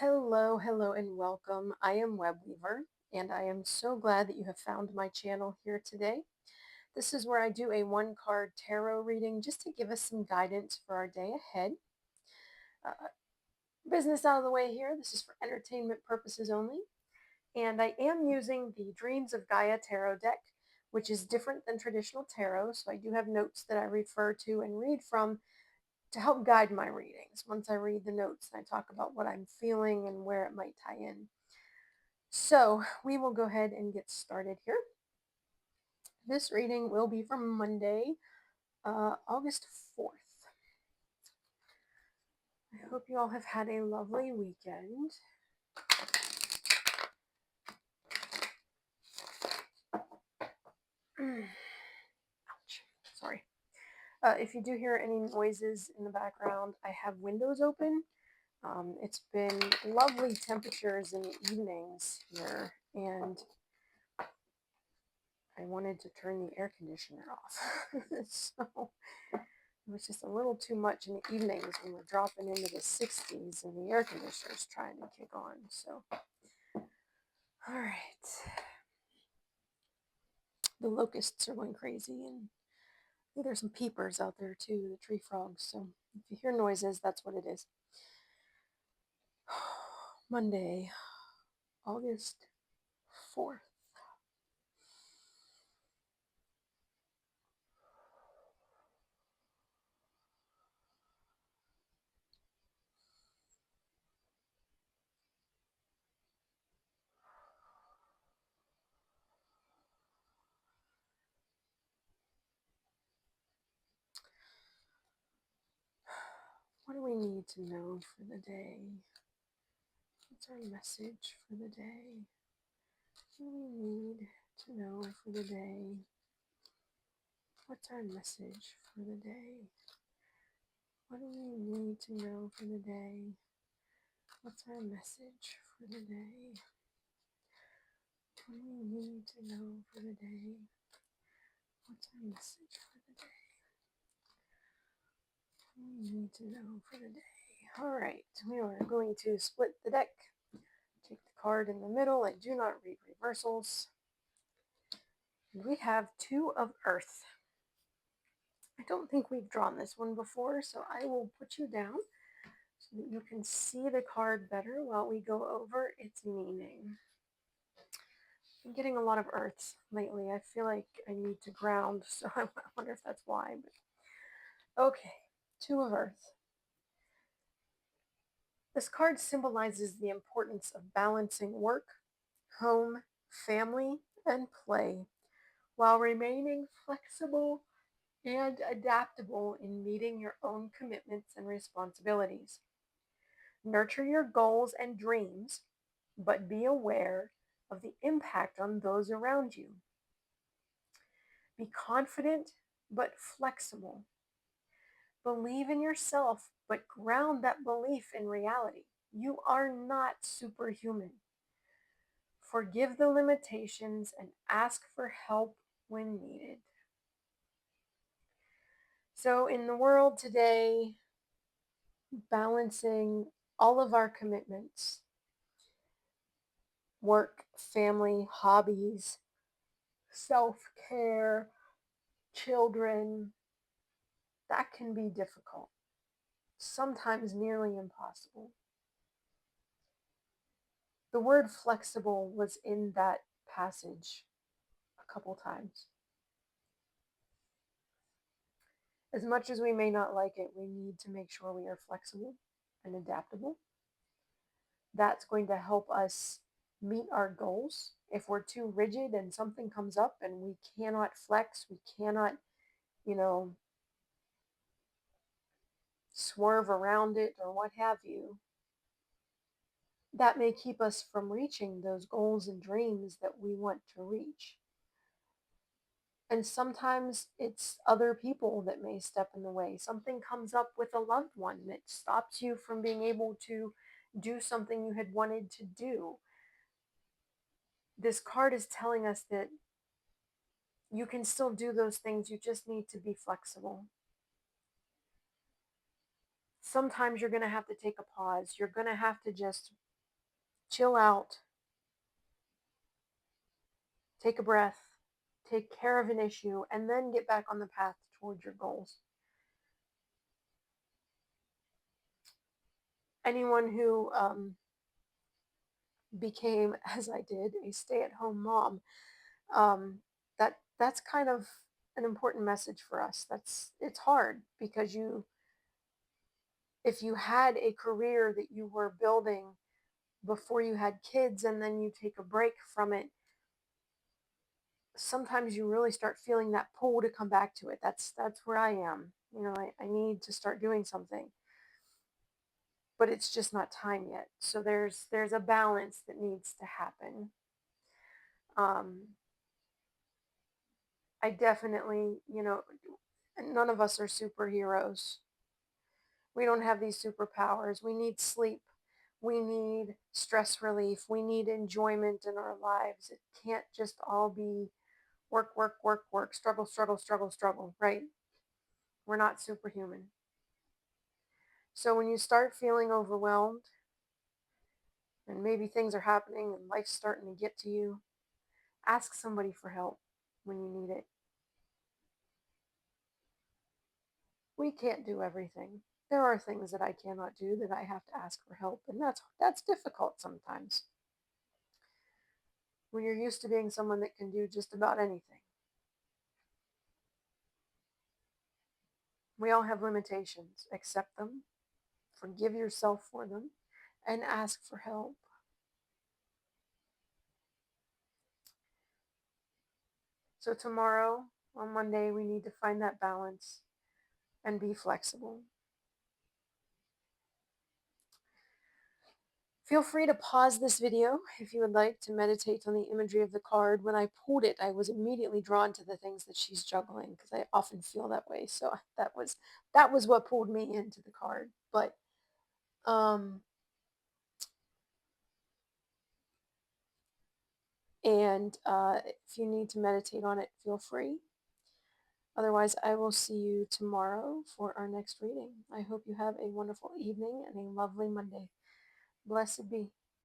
Hello, hello, and welcome. I am Webweaver, and I am so glad that you have found my channel here today. This is where I do a one card tarot reading just to give us some guidance for our day ahead. Uh, Business out of the way here. This is for entertainment purposes only. And I am using the Dreams of Gaia tarot deck, which is different than traditional tarot. So I do have notes that I refer to and read from to help guide my readings. Once I read the notes, I talk about what I'm feeling and where it might tie in. So we will go ahead and get started here. This reading will be from Monday, August 4th. I hope you all have had a lovely weekend. Ouch. Sorry. If you do hear any noises in the background, I have windows open. It's been lovely temperatures in the evenings here, and I wanted to turn the air conditioner off. So it was just a little too much in the evenings when we're dropping into the 60s and the air conditioner's trying to kick on. So, all right. The locusts are going crazy, and there's some peepers out there too, the tree frogs. So, if you hear noises, that's what it is. Monday, August 4th. What do we need to know for the day? What's our message for the day? What do we need to know for the day? What's our message for the day? What do we need to know for the day? What's our message for the day? What do we need to know for the day? What's our message for the day? What do we need to know for the day? All right, we are going to split the deck. Take the card in the middle. I do not read reversals. And we have Two of Earth. I don't think we've drawn this one before, so I will put you down so that you can see the card better while we go over its meaning. I'm getting a lot of earths lately. I feel like I need to ground, so I wonder if that's why. But okay, Two of Earth. This card symbolizes the importance of balancing work, home, family, and play while remaining flexible and adaptable in meeting your own commitments and responsibilities. Nurture your goals and dreams, but be aware of the impact on those around you. Be confident but flexible. Believe in yourself, but ground that belief in reality. You are not superhuman. Forgive the limitations and ask for help when needed. So, in the world today, balancing all of our commitments, work, family, hobbies, self care, children, that can be difficult, sometimes nearly impossible. The word flexible was in that passage a couple times. As much as we may not like it, we need to make sure we are flexible and adaptable. That's going to help us meet our goals. If we're too rigid and something comes up and we cannot flex, we cannot, you know, swerve around it or what have you, that may keep us from reaching those goals and dreams that we want to reach. And sometimes it's other people that may step in the way. Something comes up with a loved one that stops you from being able to do something you had wanted to do. This card is telling us that you can still do those things, you just need to be flexible. Sometimes you're going to have to take a pause. You're going to have to just chill out, take a breath, take care of an issue, and then get back on the path towards your goals. Anyone who became, as I did, a stay-at-home mom, um, that's kind of an important message for us. It's hard because if you had a career that you were building before you had kids and then you take a break from it, sometimes you really start feeling that pull to come back to it. That's where I am. I need to start doing something, but it's just not time yet. So there's a balance that needs to happen. Um, I definitely, none of us are superheroes. We don't have these superpowers. We need sleep. We need stress relief. We need enjoyment in our lives. It can't just all be work, work, work, work, struggle, struggle, struggle, struggle, right? We're not superhuman. So when you start feeling overwhelmed and maybe things are happening and life's starting to get to you, ask somebody for help when you need it. We can't do everything. There are things that I cannot do that I have to ask for help, and that's difficult sometimes when you're used to being someone that can do just about anything. We all have limitations. Accept them, forgive yourself for them, and ask for help. So tomorrow, on Monday, we need to find that balance and be flexible. Feel free to pause this video if you would like to meditate on the imagery of the card. When I pulled it, I was immediately drawn to the things that she's juggling because I often feel that way. So that was what pulled me into the card. But um and if you need to meditate on it, feel free. Otherwise, I will see you tomorrow for our next reading. I hope you have a wonderful evening and a lovely Monday. Blessed be.